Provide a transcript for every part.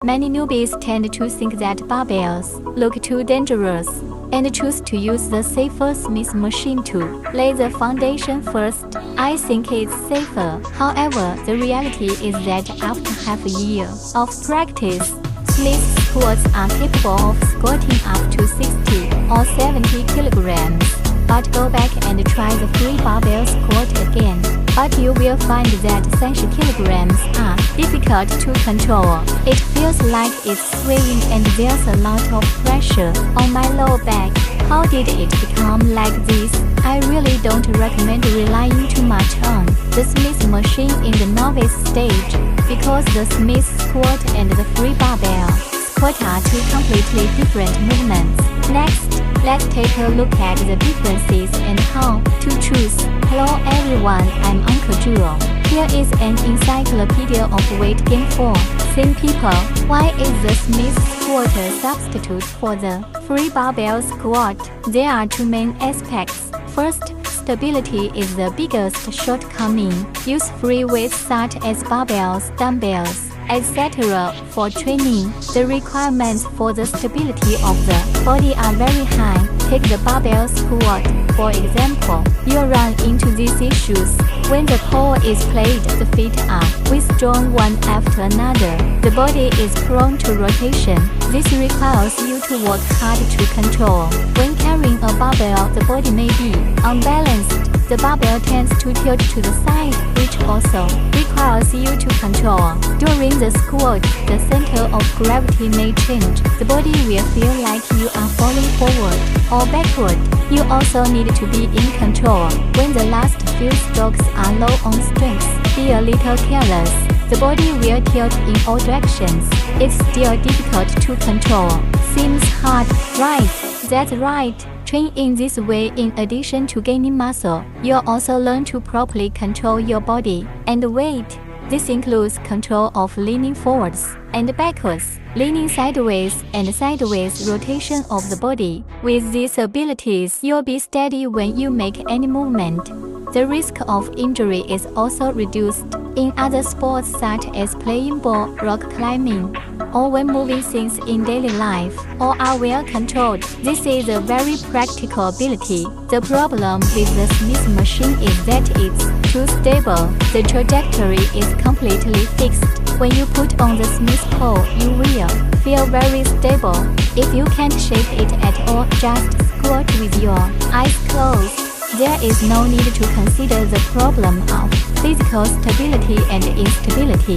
Many newbies tend to think that barbells look too dangerous and choose to use the safer Smith machine to lay the foundation first. I think it's safer. However, the reality is that after half a year of practice, Smith squats are capable of squatting up to 60 or 70 kilograms. But go back and try the free barbell squat again. But you will find that 30 kilograms are difficult to control. It feels like it's swaying and there's a lot of pressure on my lower back. How did it become like this? I really don't recommend relying too much on the Smith machine in the novice stage, because the Smith squat and the free barbell squat are two completely different movements. Next, let's take a look at the differences and how to choose. Hello everyone, I'm Uncle Jewel. Here is an encyclopedia of weight gain for thin people. Why is the Smith squat a substitute for the free barbell squat? There are two main aspects. First, stability is the biggest shortcoming. Use free weights such as barbells, dumbbells, etc. for training. The requirements for the stability of the body are very high. Take the barbell squat, for example. You'll run into these issues. When the pole is played, the feet are withdrawn one after another. The body is prone to rotation. This requires you to work hard to control. When carrying a barbell, the body may be unbalanced. The barbell tends to tilt to the side, which also requires you to control. During the squat, the center of gravity may change. The body will feel like you are falling forward or backward. You also need to be in control. When the last few strokes are low on strength, be a little careless. The body will tilt in all directions. It's still difficult to control. Seems hard, right? That's right. Train in this way. In addition to gaining muscle, you'll also learn to properly control your body and weight. This includes control of leaning forwards and backwards, leaning sideways and sideways rotation of the body. With these abilities, you'll be steady when you make any movement. The risk of injury is also reduced. In other sports such as playing ball, rock climbing, or when moving things in daily life, all are well controlled. This is a very practical ability. The problem with the Smith machine is that it's too stable. The trajectory is completely fixed. When you put on the Smith pole, you will feel very stable. If you can't shake it at all, just squat with your eyes closed. There is no need to consider the problem of physical stability and instability.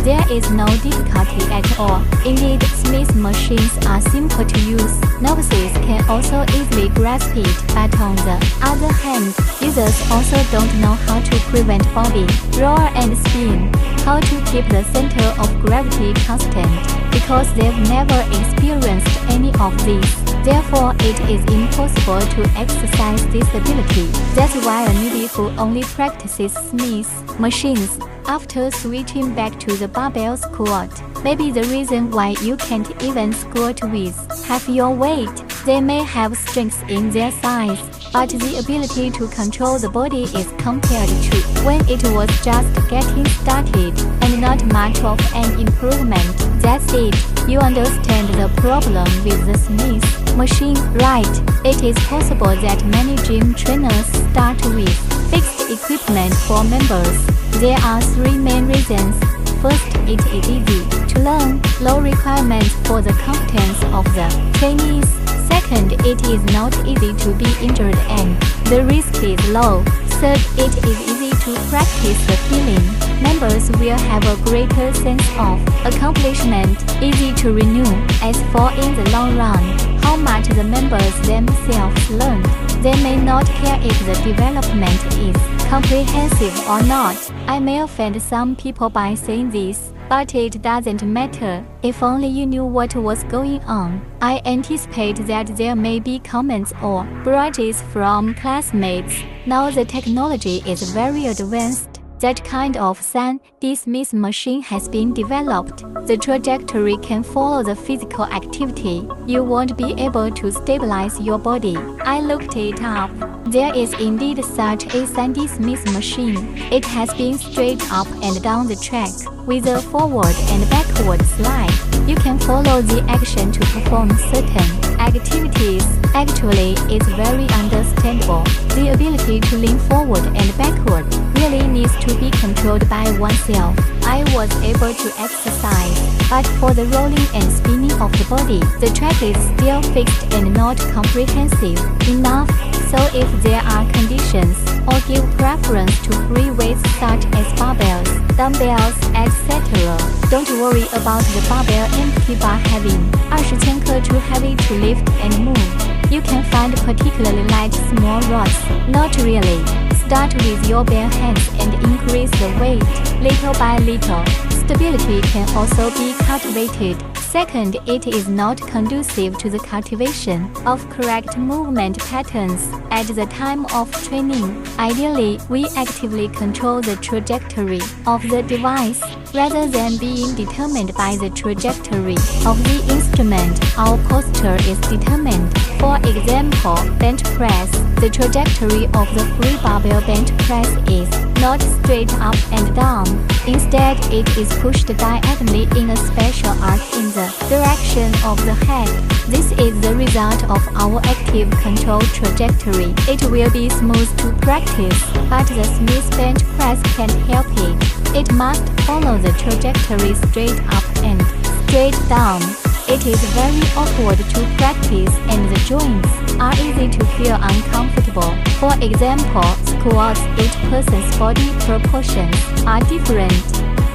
There is no difficulty at all. Indeed, Smith machines are simple to use. Novices can also easily grasp it, but on the other hand, users also don't know how to prevent body roll and spin, how to keep the center of gravity constant, because they've never experienced any of these. Therefore, it is impossible to exercise this ability. That's why a newbie who only practices Smith machines after switching back to the barbell squat may be the reason why you can't even squat with half your weight. They may have strengths in their size, but the ability to control the body is compared to when it was just getting started, and not much of an improvement. That's it. You understand the problem with the Smith machine, right? It is possible that many gym trainers start with fixed equipment for members. There are three main reasons. First, it is easy to learn, low requirements for the competence of the trainees. Second, it is not easy to be injured and the risk is low. Third, it is easy to practice the feeling. Members will have a greater sense of accomplishment, easy to renew. As for in the long run, how much the members themselves learned, they may not care if the development is comprehensive or not. I may offend some people by saying this, but it doesn't matter. If only you knew what was going on. I anticipate that there may be comments or grudges from classmates. Now the technology is very advanced. That kind of Smith machine has been developed. The trajectory can follow the physical activity. You won't be able to stabilize your body. I looked it up. There is indeed such a Smith machine. It has been straight up and down the track. With a forward and backward slide, you can follow the action to perform certain activities. Actually, it's very understandable. The ability to lean forward and backward really needs to be controlled by oneself. I was able to exercise, but for the rolling and spinning of the body, the track is still fixed and not comprehensive enough. So if there are conditions, or give preference to free weights such as barbells, dumbbells, etc., don't worry about the barbell empty bar having 20千克 too heavy to lift and move. You can find particularly light small rods. Not really. Start with your bare hands and increase the weight little by little. Stability can also be cultivated. Second, it is not conducive to the cultivation of correct movement patterns at the time of training. Ideally, we actively control the trajectory of the device rather than being determined by the trajectory of the instrument. Our posture is determined. For example, bench press. The trajectory of the free barbell bench press is not straight up and down. Instead, it is pushed diagonally in a special arc in the direction of the head. This is the result of our active control trajectory. It will be smooth to practice, but the Smith bench press can't help it. It must follow the trajectory straight up and straight down. It is very awkward to practice and the joints are easy to feel uncomfortable. For example, squats, each person's body proportions are different.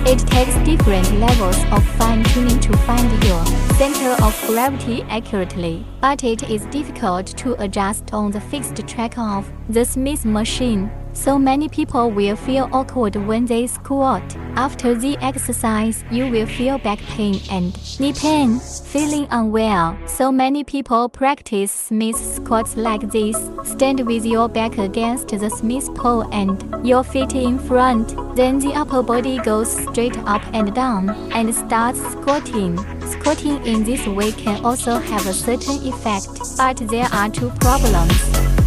It takes different levels of fine-tuning to find your center of gravity accurately, but it is difficult to adjust on the fixed track of the Smith machine. So many people will feel awkward when they squat. After the exercise, you will feel back pain and knee pain, feeling unwell. So many people practice Smith squats like this. Stand with your back against the Smith pole and your feet in front. Then the upper body goes straight up and down and starts squatting. Squatting in this way can also have a certain effect, but there are two problems.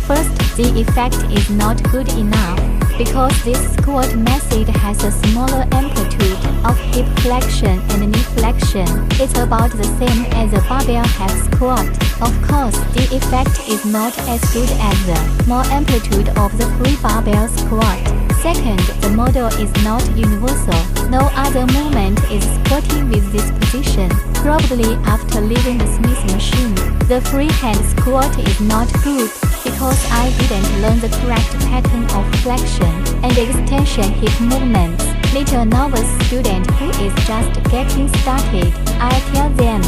First, the effect is not good enough because this squat method has a smaller amplitude of hip flexion and knee flexion. It's about the same as a barbell half squat. Of course, the effect is not as good as the more amplitude of the free barbell squat. Second, the model is not universal. No other movement is squatting with this position. Probably after leaving the Smith machine, the freehand squat is not good because I didn't learn the correct pattern of flexion and extension hip movements. Little novice student who is just getting started, I tell them,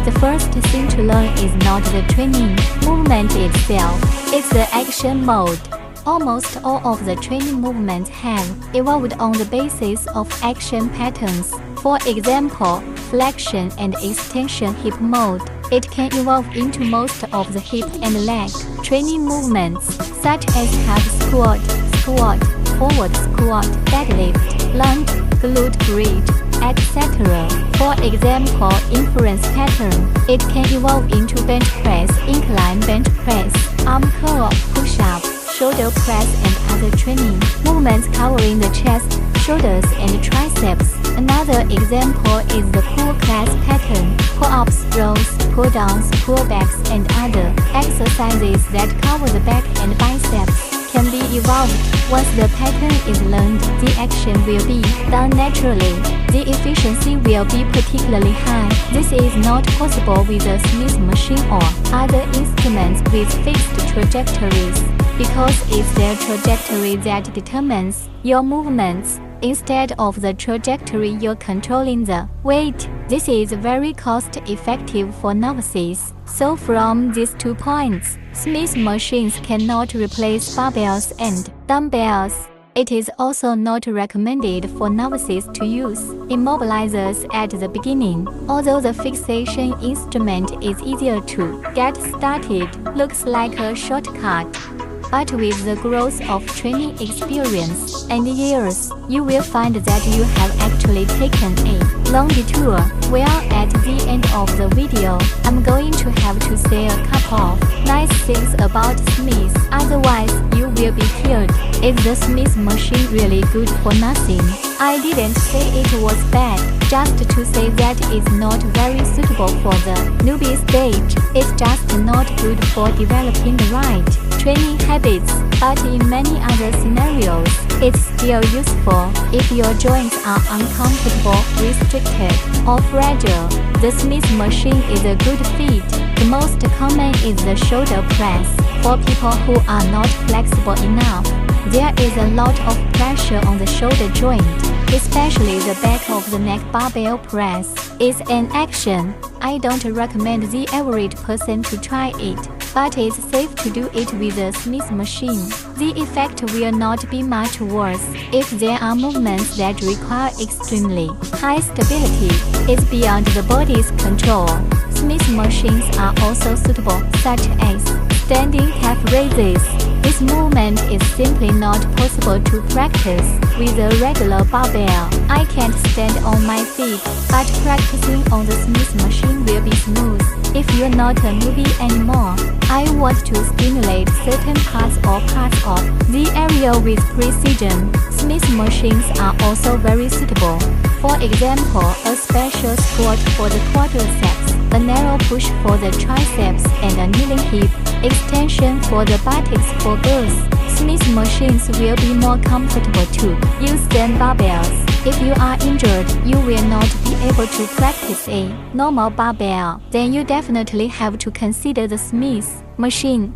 the first thing to learn is not the training movement itself, it's the action mode. Almost all of the training movements have evolved on the basis of action patterns. For example, flexion and extension hip mode. It can evolve into most of the hip and leg training movements, such as half squat, squat, forward squat, deadlift, lunge, glute bridge, etc. For example, inference pattern. It can evolve into bench press, incline bench press, arm curl, push-up, shoulder press and other training movements covering the chest, shoulders and triceps. Another example is the pull class pattern, pull-ups, rows, pull-downs, pull-backs and other exercises that cover the back and biceps can be evolved. Once the pattern is learned, the action will be done naturally. The efficiency will be particularly high. This is not possible with a Smith machine or other instruments with fixed trajectories, because it's their trajectory that determines your movements, instead of the trajectory you're controlling the weight. This is very cost-effective for novices. So from these 2 points, Smith machines cannot replace barbells and dumbbells. It is also not recommended for novices to use immobilizers at the beginning. Although the fixation instrument is easier to get started, looks like a shortcut. But with the growth of training experience and years, you will find that you have actually taken a long detour. Well, at the end of the video, I'm going to have to say a couple of nice things about Smith, otherwise you will be killed. Is the Smith machine really good for nothing? I didn't say it was bad, just to say that it's not very suitable for the newbie stage. It's just not good for developing the right training habits, but in many other scenarios, it's still useful. If your joints are uncomfortable, restricted, or fragile, the Smith machine is a good fit. The most common is the shoulder press. For people who are not flexible enough, there is a lot of pressure on the shoulder joint, especially the back of the neck. Barbell press is an action. I don't recommend the average person to try it, but it's safe to do it with the Smith machine. The effect will not be much worse if there are movements that require extremely high stability. It's beyond the body's control. Smith machines are also suitable, such as standing calf raises. This movement is simply not possible to practice with a regular barbell. I can't stand on my feet, but practicing on the Smith machine will be smooth. If you're not a newbie anymore, I want to stimulate certain parts or parts of the area with precision. Smith machines are also very suitable. For example, a special squat for the quadriceps, a narrow push for the triceps, and a kneeling hip extension for the buttocks for girls. Smith machines will be more comfortable to use than barbells. If you are injured, you will not be able to practice a normal barbell, then you definitely have to consider the Smith machine.